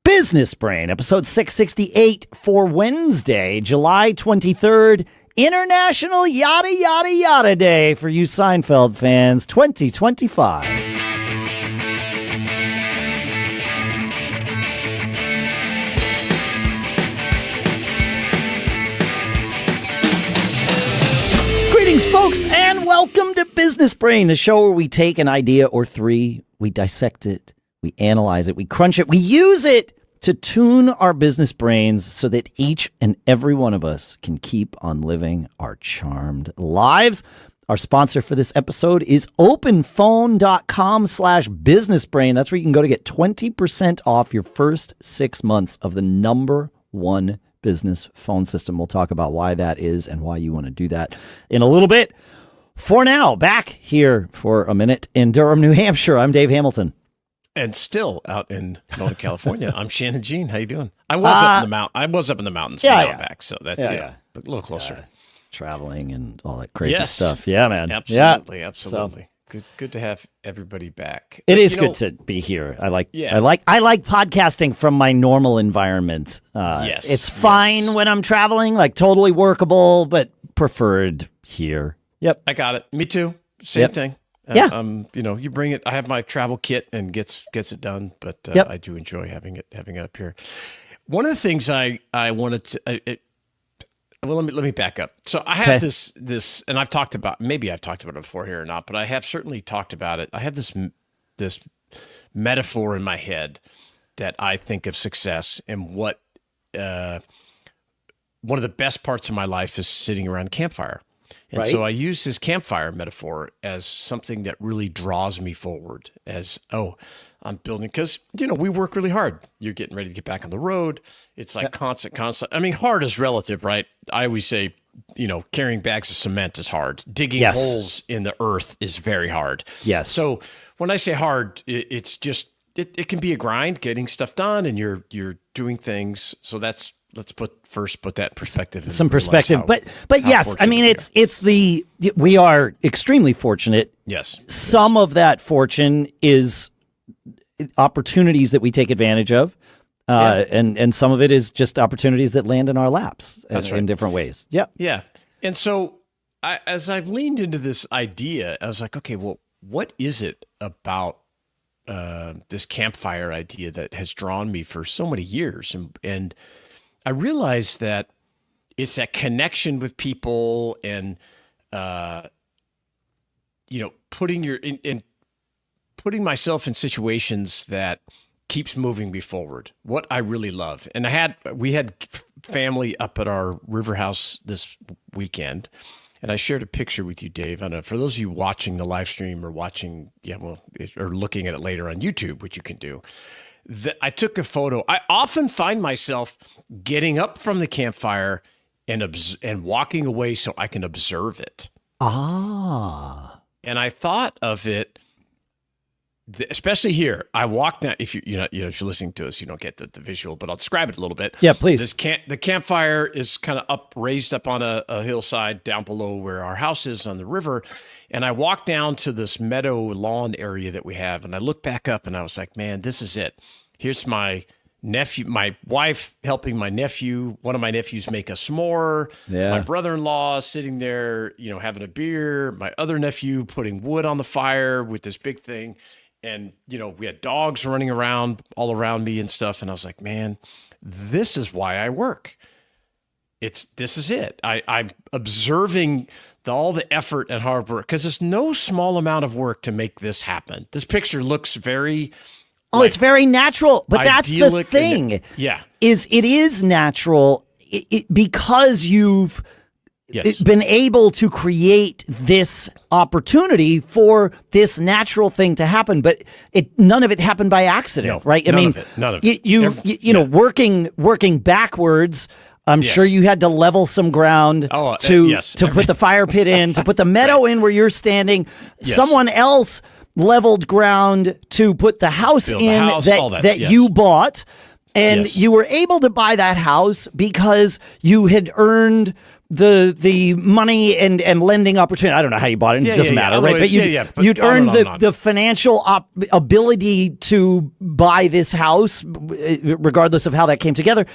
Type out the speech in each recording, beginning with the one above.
Business Brain, episode 668 for Wednesday, July 23rd, International Yada Yada Yada Day for you Seinfeld fans, 2025. Greetings, folks, and welcome to Business Brain, the show where we take an idea or three, we dissect it, we analyze it, we crunch it, we use it to tune our business brains so that each and every one of us can keep on living our charmed lives. Our sponsor for this episode is OpenPhone.com/businessbrain. That's where you can go to get 20% off your first 6 months of the #1 business phone system. We'll talk about why that is and why you want to do that in a little bit. For now, back here for a minute in Durham, New Hampshire, I'm Dave Hamilton. And still out in Northern California, I'm Shannon Jean. How you doing? I was up in the mountains. Yeah. Back, so that's a little closer. Traveling and all that crazy stuff. Yeah, man. Absolutely, yeah. absolutely. Good to have everybody back. It is good to be here. I like podcasting from my normal environment. It's fine when I'm traveling, like totally workable, but preferred here. Yep. I got it. Me too. Same thing. You bring it. I have my travel kit and gets it done, but I do enjoy having it up here. One of the things I wanted to. Let me back up. So I have this, and I've talked about it before here or not, but I have certainly talked about it. I have this metaphor in my head that I think of success, and what one of the best parts of my life is sitting around a campfire. And so I use this campfire metaphor as something that really draws me forward as, I'm building, because, we work really hard. You're getting ready to get back on the road. It's like constant. I mean, hard is relative, right? I always say, carrying bags of cement is hard. Digging holes in the earth is very hard. Yes. So when I say hard, it's just, it can be a grind getting stuff done, and you're doing things. So let's put that perspective in. Some perspective. But yes, I mean, we are extremely fortunate. Yes. Some of that fortune is opportunities that we take advantage of. And some of it is just opportunities that land in our laps in different ways. Yeah. Yeah. And so as I've leaned into this idea, I was like, okay, well, what is it about this campfire idea that has drawn me for so many years? And I realized that it's that connection with people and, putting myself in situations that keeps moving me forward. What I really love. And we had family up at our river house this weekend, and I shared a picture with you, Dave. I don't know, for those of you watching the live stream or or looking at it later on YouTube, which you can do. I took a photo. I often find myself getting up from the campfire and walking away so I can observe it. Ah. And I thought of it, especially here. I walked down. If you're listening to us, you don't get the visual, but I'll describe it a little bit. Yeah, please. The campfire is kind of raised up on a hillside down below where our house is on the river. And I walked down to this meadow lawn area that we have, and I looked back up, and I was like, man, this is it. Here's my nephew, my wife helping my nephew, one of my nephews make a s'more. Yeah. My brother-in-law sitting there, having a beer. My other nephew putting wood on the fire with this big thing. And, we had dogs running around all around me and stuff. And I was like, man, this is why I work. This is it. I'm observing all the effort and hard work, because it's no small amount of work to make this happen. This picture looks very... it's very natural, but that's the thing. It is natural because you've been able to create this opportunity for this natural thing to happen, but none of it happened by accident, right? None of it. Working backwards. I'm sure you had to level some ground to put the fire pit in, to put the meadow in where you're standing. Yes. Someone else leveled ground to put the house you bought, and you were able to buy that house because you had earned the money and lending opportunity. I don't know how you bought it. It doesn't matter, right? But you'd earn the financial ability to buy this house, regardless of how that came together,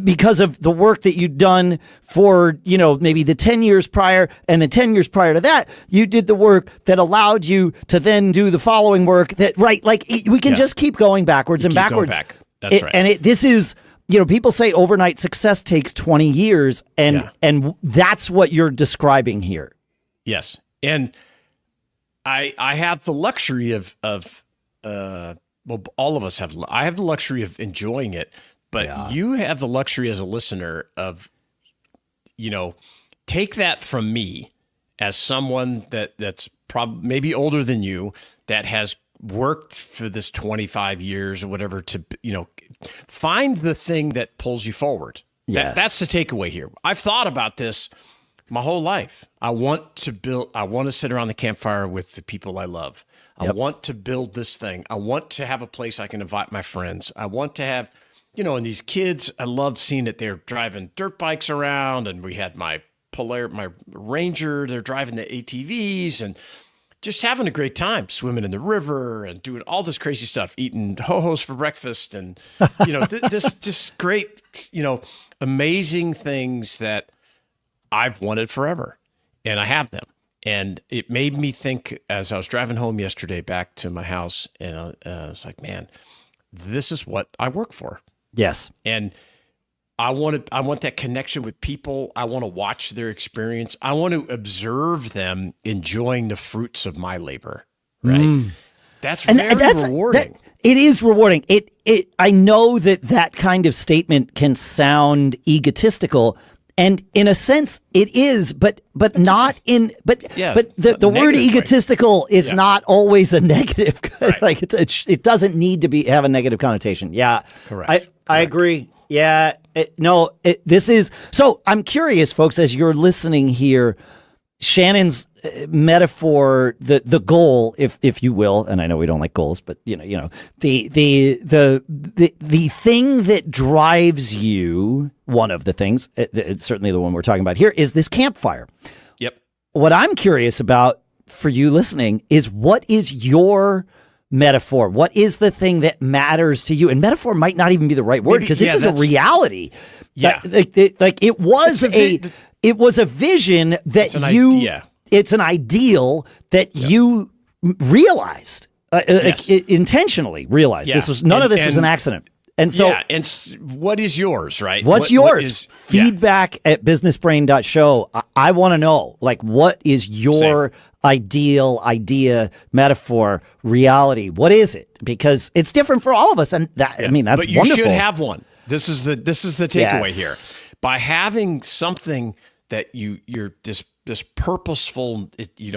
because of the work that you'd done for, maybe the 10 years prior, and the 10 years prior to that, you did the work that allowed you to then do the following work that, right? Like we can just keep going backwards and backwards. That's right. And this is, people say overnight success takes 20 years, and that's what you're describing here. Yes. And I have the luxury of all of us have, I have the luxury of enjoying it, but you have the luxury as a listener of, take that from me as someone that's maybe older than you, that has worked for this 25 years or whatever to, find the thing that pulls you forward. Yes. That's the takeaway here. I've thought about this my whole life. I want to sit around the campfire with the people I love. I want to build this thing. I want to have a place I can invite my friends. I want to have, and these kids, I love seeing it. They're driving dirt bikes around, and we had my Ranger, they're driving the ATVs and just having a great time, swimming in the river and doing all this crazy stuff, eating ho-hos for breakfast, and this just great, amazing things that I've wanted forever, and I have them. And it made me think as I was driving home yesterday back to my house, and I was like, man, this is what I work for. Yes, and I want that connection with people. I want to watch their experience. I want to observe them enjoying the fruits of my labor. Right. That's very rewarding. It is rewarding. I know that kind of statement can sound egotistical, and in a sense it is, but not in, but the word egotistical is not always a negative. Right. Like it doesn't need to have a negative connotation. Yeah. Correct. I agree. Yeah. This is, so I'm curious, folks, as you're listening here, Shannon's metaphor, the goal, if you will, and I know we don't like goals, but the thing that drives you, one of the things, it's certainly the one we're talking about here, is this campfire. Yep. What I'm curious about for you listening is, what is your metaphor? What is the thing that matters to you? And metaphor might not even be the right word, because this is a reality. Yeah. It was a vision that it's an ideal that you realized, intentionally realized. Yeah. This was none of this was an accident. And so, and what is yours, right? What's yours? Feedback at businessbrain.show. I want to know, what is your ideal idea, metaphor, reality? What is it? Because it's different for all of us, and that's but you wonderful. should have one. This is the takeaway here. By having something that you're this purposeful,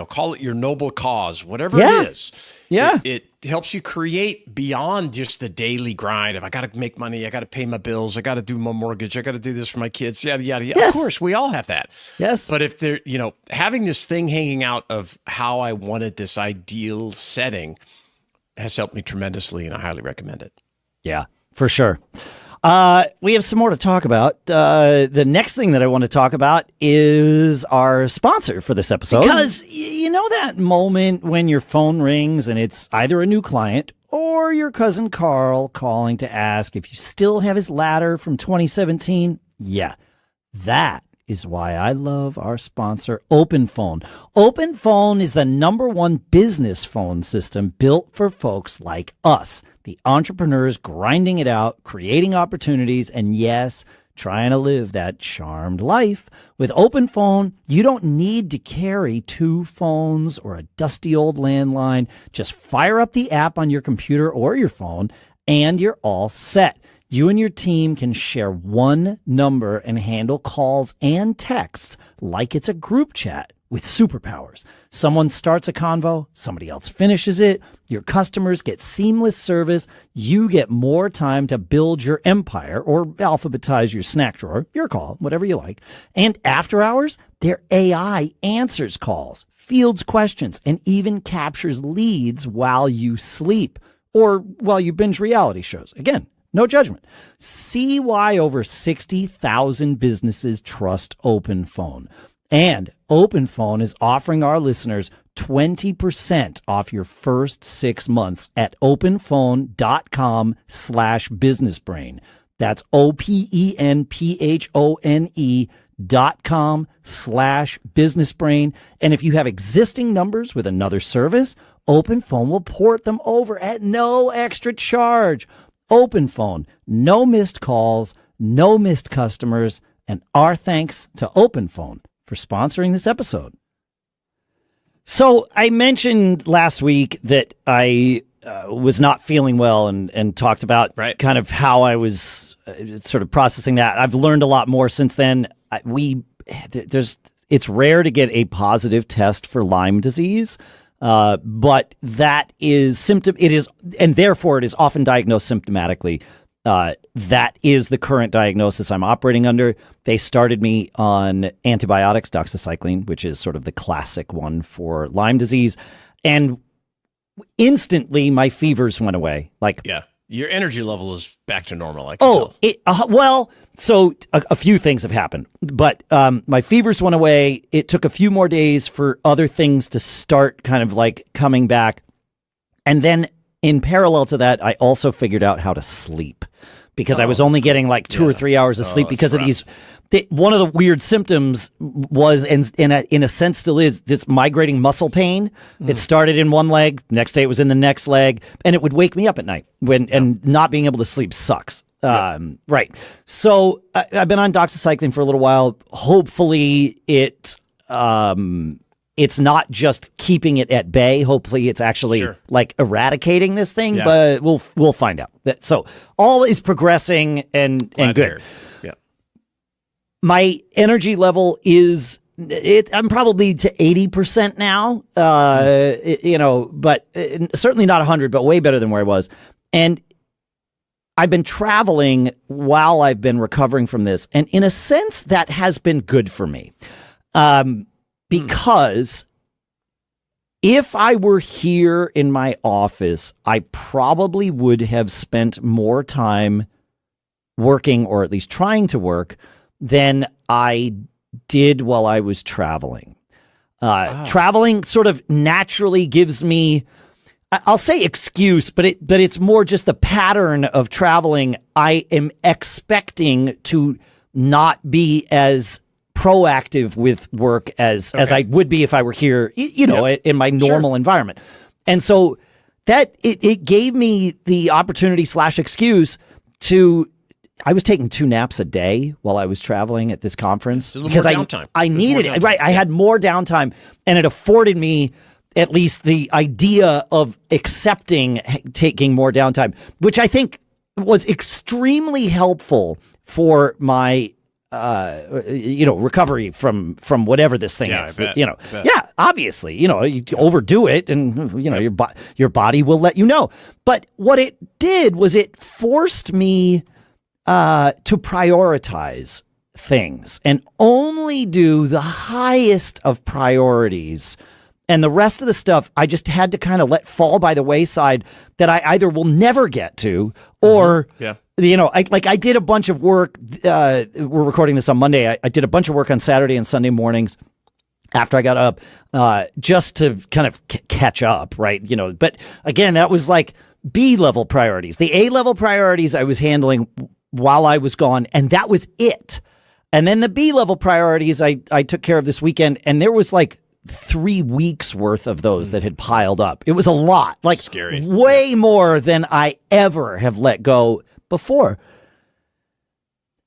call it your noble cause, whatever it is. Yeah. It helps you create beyond just the daily grind of, I got to make money, I got to pay my bills, I got to do my mortgage, I got to do this for my kids, yada, yada, yada. Yes. Of course, we all have that. Yes. But if they're, having this thing hanging out of how I wanted this ideal setting has helped me tremendously, and I highly recommend it. Yeah, for sure. We have some more to talk about. The next thing that I want to talk about is our sponsor for this episode. Because you know that moment when your phone rings and it's either a new client or your cousin Carl calling to ask if you still have his ladder from 2017? Yeah, that is why I love our sponsor, OpenPhone. OpenPhone is the #1 business phone system built for folks like us, the entrepreneurs grinding it out, creating opportunities, and yes, trying to live that charmed life. With OpenPhone, you don't need to carry 2 phones or a dusty old landline. Just fire up the app on your computer or your phone, and you're all set. You and your team can share one number and handle calls and texts like it's a group chat with superpowers. Someone starts a convo, somebody else finishes it. Your customers get seamless service. You get more time to build your empire or alphabetize your snack drawer, your call, whatever you like. And after hours, their AI answers calls, fields questions, and even captures leads while you sleep or while you binge reality shows. Again, No judgment. See why over 60,000 businesses trust OpenPhone. And OpenPhone is offering our listeners 20% off your first 6 months at openphone.com/businessbrain. That's openphone.com/businessbrain. And if you have existing numbers with another service, OpenPhone will port them over at no extra charge. OpenPhone, no missed calls, no missed customers, and our thanks to OpenPhone for sponsoring this episode. So I mentioned last week that I was not feeling well and talked about kind of how I was sort of processing that. I've learned a lot more since then. It's rare to get a positive test for Lyme disease, but that is and therefore it is often diagnosed symptomatically. That is the current diagnosis I'm operating under. They started me on antibiotics, doxycycline, which is sort of the classic one for Lyme disease. And instantly my fevers went away. Your energy level is back to normal. So a few things have happened, but my fevers went away. It took a few more days for other things to start kind of like coming back. And then in parallel to that, I also figured out how to sleep because I was only getting like 2 or 3 hours of sleep because of these. One of the weird symptoms was, and in a sense still is, this migrating muscle pain. It started in one leg, next day it was in the next leg, and it would wake me up at night and not being able to sleep sucks. Right. So I've been on doxycycline for a little while. Hopefully it's not just keeping it at bay. Hopefully it's actually like eradicating this thing, but we'll find out. So all is progressing and good. Yeah. My energy level is I'm probably to 80% now, but certainly not 100, but way better than where I was. And I've been traveling while I've been recovering from this. And in a sense, that has been good for me. Because if I were here in my office, I probably would have spent more time working, or at least trying to work, than I did while I was traveling. Traveling sort of naturally gives me, I'll say excuse, but it's more just the pattern of traveling. I am expecting to not be as proactive with work as I would be if I were here, in my normal environment. And so that it gave me the opportunity / excuse to, I was taking 2 naps a day while I was traveling at this conference because I needed it. Right. I had more downtime, and it afforded me at least the idea of accepting taking more downtime, which I think was extremely helpful for my recovery from whatever this thing is. Obviously, you overdo it, and your body will let you know. But what it did was it forced me to prioritize things and only do the highest of priorities. And the rest of the stuff I just had to kind of let fall by the wayside that I either will never get to or I did a bunch of work. We're recording this on Monday. I did a bunch of work on Saturday and Sunday mornings after I got up, just to kind of catch up, right? But again, that was like B-level priorities. The A-level priorities I was handling while I was gone, and that was it. And then the B-level priorities I took care of this weekend, and there was like 3 weeks worth of those that had piled up. It was a lot, like scary, way more than I ever have let go before.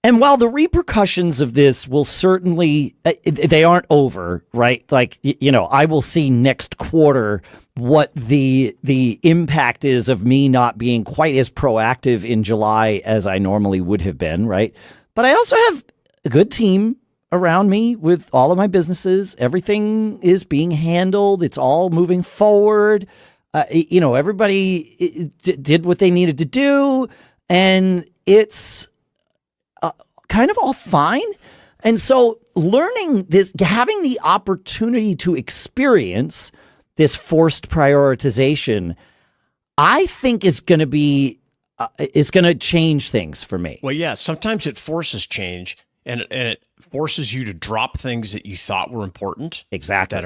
And while the repercussions of this will certainly, they aren't over, right? Like, I will see next quarter what the impact is of me not being quite as proactive in July as I normally would have been, right? But I also have a good team around me with all of my businesses. Everything is being handled. It's all moving forward. Everybody did what they needed to do, and it's kind of all fine. And so learning this, having the opportunity to experience this forced prioritization, I think is going to be is going to change things for me. Well, yeah, sometimes it forces change, and it forces you to drop things that you thought were important. Exactly.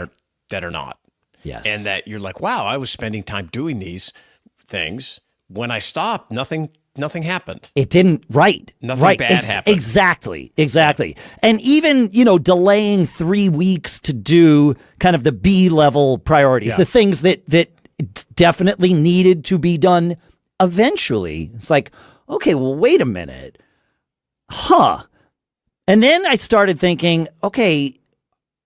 That are not. Yes. And that you're like, wow, I was spending time doing these things. When I stopped, nothing happened. It didn't, right. Nothing bad happened. Exactly. And even, delaying 3 weeks to do kind of the B-level priorities, the things that definitely needed to be done eventually. It's like, okay, well, wait a minute. Huh. And then I started thinking, okay,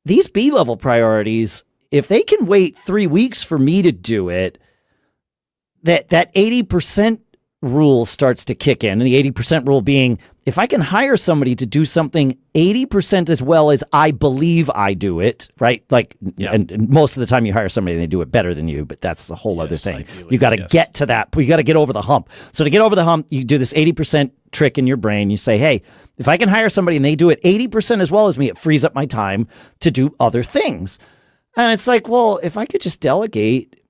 these B-level priorities, if they can wait 3 weeks for me to do it, that 80% rule starts to kick in. And the 80% rule being, if I can hire somebody to do something 80% as well as I believe I do it, right? Like, and most of the time you hire somebody and they do it better than you, but that's the whole other thing. Ideally, you got to get to that. You got to get over the hump. So to get over the hump, you do this 80% trick in your brain. You say, hey, if I can hire somebody and they do it 80% as well as me, it frees up my time to do other things. And it's like, well, if I could just delegate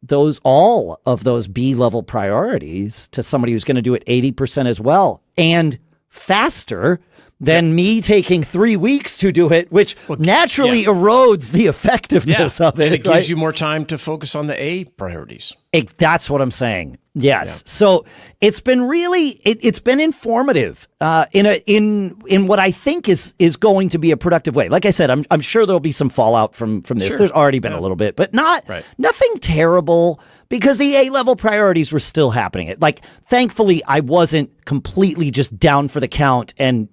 all of those B-level priorities to somebody who's going to do it 80% as well and faster than me taking 3 weeks to do it, which naturally erodes the effectiveness of it. And it gives you more time to focus on the A priorities. That's what I'm saying. Yes. Yeah. So it's been really, it's been informative in what I think is going to be a productive way. Like I said, I'm sure there'll be some fallout from this. Sure. There's already been a little bit, but nothing terrible because the A-level priorities were still happening. Like, thankfully, I wasn't completely just down for the count and,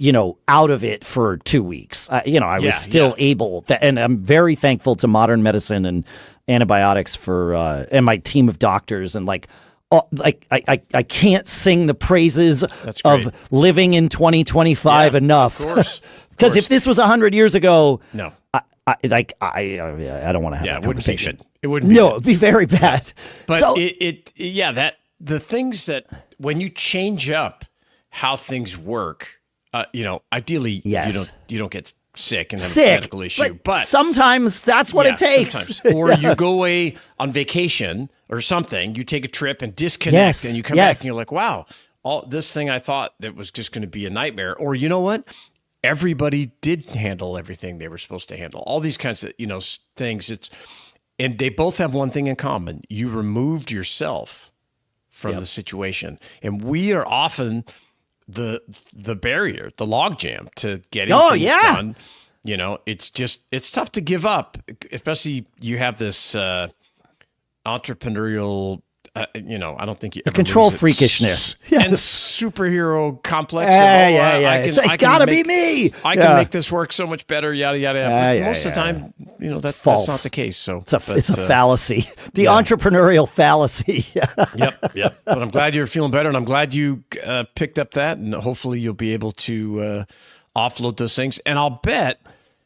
out of it for 2 weeks. I was still able to, and I'm very thankful to modern medicine and antibiotics and my team of doctors and I can't sing the praises of living in 2025 enough. Of course. Because if this was 100 years ago, no, I don't want to have that conversation. It wouldn't be. No, it'd be very bad. But the things that when you change up how things work, ideally you don't get sick and have a medical issue. But sometimes that's what it takes. Sometimes. Or you go away on vacation or something, you take a trip and disconnect and you come back and you're like, wow, all this thing I thought that was just going to be a nightmare. Or you know what? Everybody did handle everything they were supposed to handle. All these kinds of, things. And they both have one thing in common. You removed yourself from the situation. And we are often the barrier, the logjam to getting things done. It's tough to give up, especially you have this entrepreneurial, I don't think you the control freakishness and superhero complex. It's got to be me. I can make this work so much better. Yada yada. But most of the time, that's not the case. So it's a fallacy. The entrepreneurial fallacy. Yep. But I'm glad you're feeling better, and I'm glad you picked up that, and hopefully you'll be able to offload those things. And I'll bet.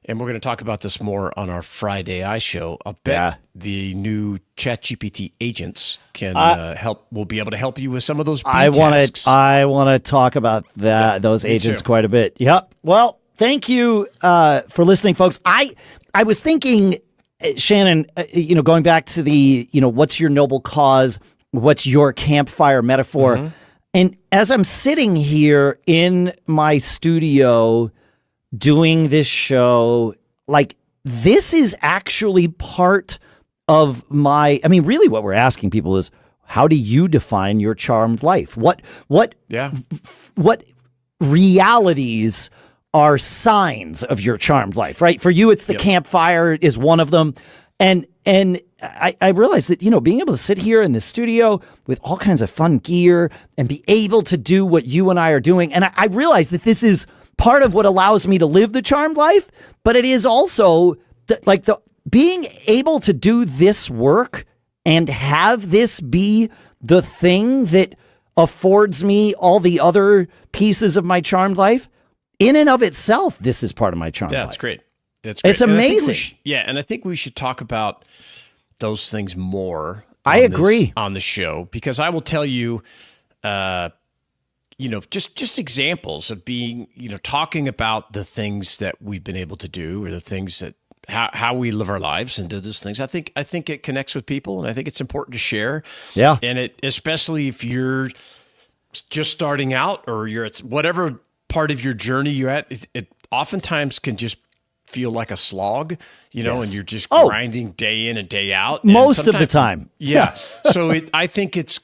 And we're going to talk about this more on our Friday I show. I'll bet the new ChatGPT agents can will be able to help you with some of those tasks. I want to talk about those agents quite a bit. Yep. Well, thank you for listening, folks. I was thinking, Shannon, going back to the, what's your noble cause? What's your campfire metaphor? Mm-hmm. And as I'm sitting here in my studio doing this show, this is actually part of really what we're asking people is, how do you define your charmed life? What realities are signs of your charmed life, right? For you, it's the campfire is one of them. And I realized that, being able to sit here in the studio with all kinds of fun gear and be able to do what you and I are doing. And I realized that this is part of what allows me to live the charmed life, but it is also the being able to do this work and have this be the thing that affords me all the other pieces of my charmed life. In and of itself, this is part of my charmed life. That's great. That's great. It's amazing. And I think we should talk about those things more. I agree on the show, because I will tell you, just examples of being, talking about the things that we've been able to do, or the things that how we live our lives and do those things. I think it connects with people, and I think it's important to share. Yeah. And it, especially if you're just starting out, or you're at whatever part of your journey you're at, it oftentimes can just feel like a slog, and you're just grinding day in and day out. Most of the time. Yeah. So I think it's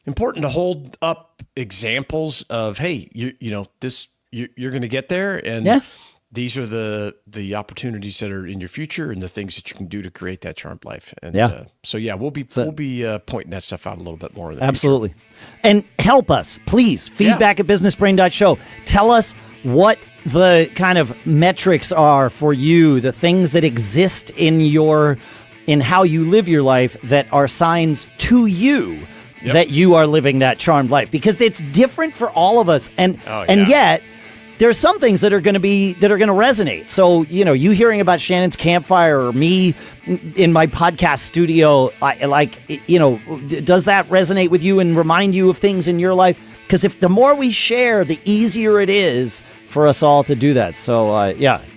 important to hold up examples of, hey, you're going to get there, and these are the opportunities that are in your future and the things that you can do to create that charmed life. And we'll be pointing that stuff out a little bit more in the absolutely future. And help us, please. Feedback at businessbrain.show. Tell us what the kind of metrics are for you, the things that exist in how you live your life that are signs to you that you are living that charmed life, because it's different for all of us. And yet there's some things that are going to resonate. So, you hearing about Shannon's campfire or me in my podcast studio, does that resonate with you and remind you of things in your life? Because if the more we share, the easier it is for us all to do that. So,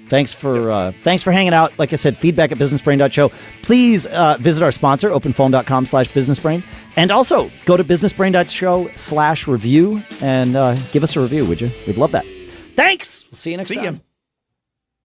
thanks for hanging out. Like I said, feedback at businessbrain.show. Please visit our sponsor, openphone.com/businessbrain. And also go to businessbrain.show/review and give us a review, would you? We'd love that. Thanks. We'll see you next time.